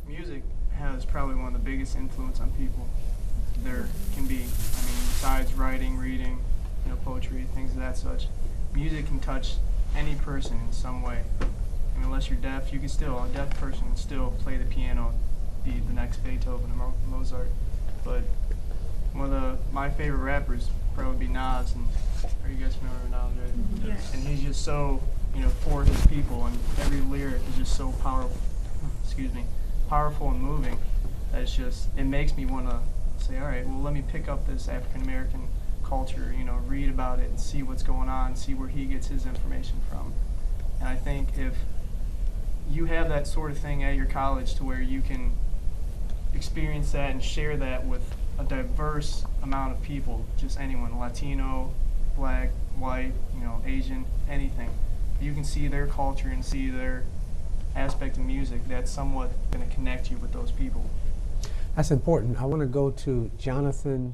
music has probably one of the biggest influence on people there can be. I mean, besides writing, reading, poetry, things of that such, music can touch any person in some way. I mean, unless you're deaf, you can still, a deaf person can still play the piano, be the next Beethoven or Mozart. But one of my favorite rappers probably be Nas, and are you guys familiar with Nas, right? Yes. And he's just so, for his people, and every lyric is just so powerful, powerful and moving, that it makes me want to say, all right, well, let me pick up this African American culture, read about it and see what's going on, see where he gets his information from. And I think if you have that sort of thing at your college to where you can experience that and share that with a diverse amount of people, just anyone, Latino, black, white, Asian, anything, you can see their culture and see their aspect of music, that's somewhat going to connect you with those people. That's important. I want to go to Jonathan,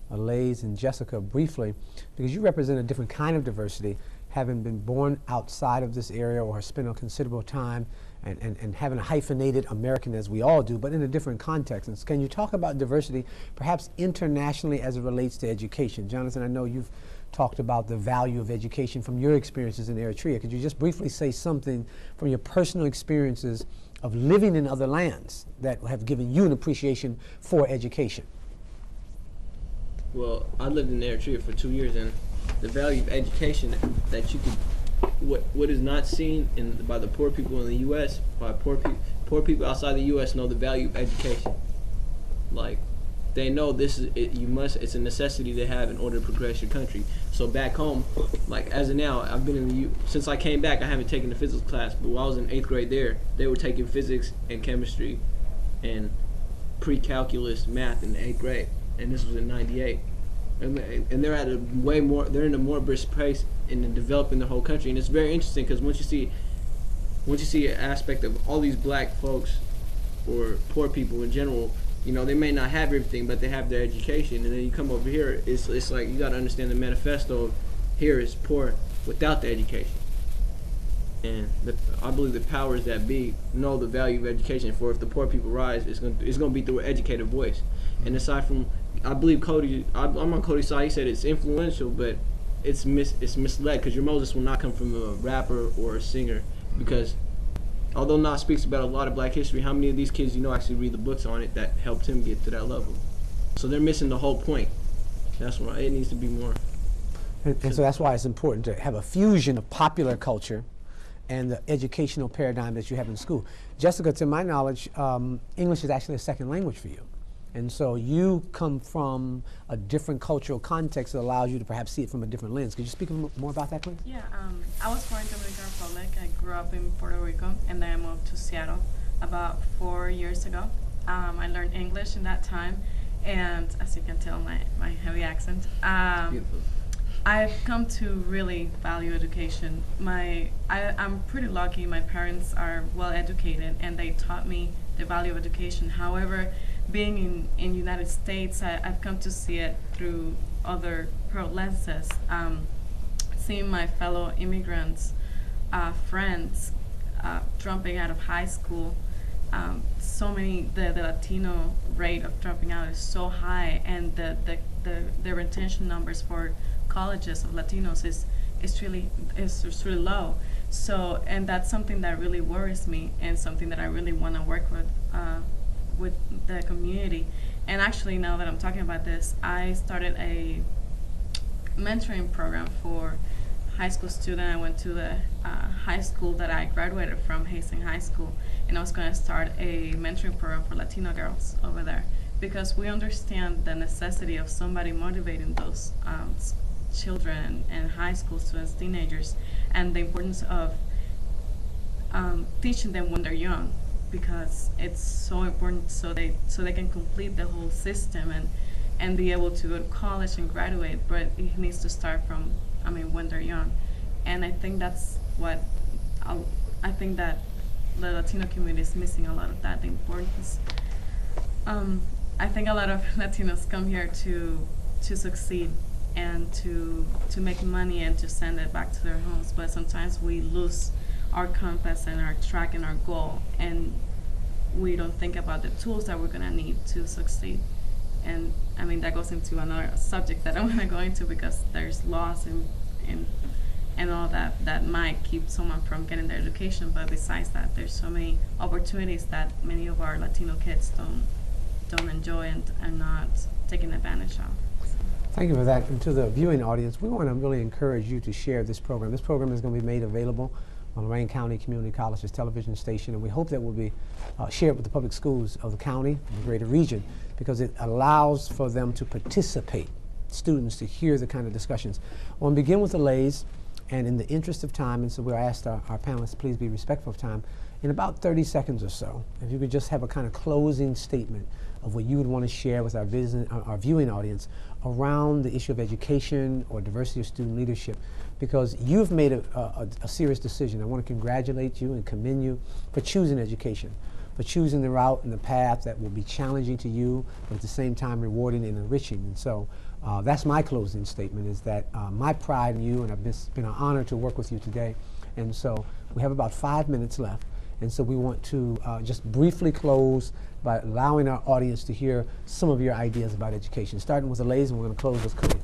Lays, and Jessica briefly, because you represent a different kind of diversity, having been born outside of this area or spent a considerable time and having a hyphenated American, as we all do, but in a different context. And can you talk about diversity, perhaps internationally, as it relates to education? Jonathan, I know you've talked about the value of education from your experiences in Eritrea. Could you just briefly say something from your personal experiences of living in other lands that have given you an appreciation for education? Well, I lived in Eritrea for 2 years, and the value of education that you could, what is not seen by the poor people in the U.S., by poor people outside the U.S. know the value of education. Like, they know this is it's a necessity to have in order to progress your country. So back home, like as of now, I've been in the since I came back, I haven't taken a physics class. But while I was in 8th grade there, they were taking physics and chemistry and pre-calculus math in the 8th grade, and this was in '98. And they're at a they're in a more brisk pace in developing the whole country. And it's very interesting because once you see an aspect of all these black folks or poor people in general, they may not have everything, but they have their education. And then you come over here, it's like you got to understand the manifesto of here is poor without the education. And I believe the powers that be know the value of education. For if the poor people rise, it's going to be through an educated voice. And aside from, I believe I'm on Cody's side. He said it's influential, but it's misled, because your Moses will not come from a rapper or a singer. Because although Nas speaks about a lot of black history, how many of these kids actually read the books on it that helped him get to that level? So they're missing the whole point. That's why it needs to be more. And so that's why it's important to have a fusion of popular culture and the educational paradigm that you have in school. Jessica, to my knowledge, English is actually a second language for you. And so you come from a different cultural context that allows you to perhaps see it from a different lens. Could you speak more about that, please? Yeah, I was born in Dominican Republic. I grew up in Puerto Rico, and then I moved to Seattle about 4 years ago. I learned English in that time, and as you can tell, my heavy accent. I've come to really value education. I'm pretty lucky. My parents are well educated, and they taught me the value of education. However, being in United States, I've come to see it through other lenses. Seeing my fellow immigrants, friends, dropping out of high school, the Latino rate of dropping out is so high, and the retention numbers for colleges of Latinos is really low. So, and that's something that really worries me, and something that I really want to work with the community. And actually, now that I'm talking about this, I started a mentoring program for high school students. I went to the high school that I graduated from, Hastings High School, and I was going to start a mentoring program for Latino girls over there, because we understand the necessity of somebody motivating those children and high school students, teenagers, and the importance of teaching them when they're young, because it's so important so they can complete the whole system and be able to go to college and graduate. But it needs to start from when they're young, and I think that's what I think that the Latino community is missing a lot of that, the importance. I think a lot of Latinos come here to succeed and to make money and to send it back to their homes, but sometimes we lose our compass and our track and our goal, and we don't think about the tools that we're gonna need to succeed. And I mean, that goes into another subject that I want to go into, because there's laws and all that might keep someone from getting their education. But besides that, there's so many opportunities that many of our Latino kids don't enjoy and are not taking advantage of. Thank you for that. And to the viewing audience, we want to really encourage you to share this program. This program is going to be made available on Lorain County Community College's television station, and we hope that will be shared with the public schools of the county and the greater region, because it allows for them to participate, students to hear the kind of discussions. We'll begin with the lays, and in the interest of time, and so we'll ask our panelists, please be respectful of time, in about 30 seconds or so, if you could just have a kind of closing statement of what you would want to share with our viewing audience around the issue of education or diversity of student leadership, because you've made a serious decision. I want to congratulate you and commend you for choosing education, for choosing the route and the path that will be challenging to you, but at the same time rewarding and enriching. And so that's my closing statement, is that my pride in you, and it's been an honor to work with you today. And so we have about 5 minutes left. And so we want to just briefly close by allowing our audience to hear some of your ideas about education, starting with the ladies, and we're going to close with Cody.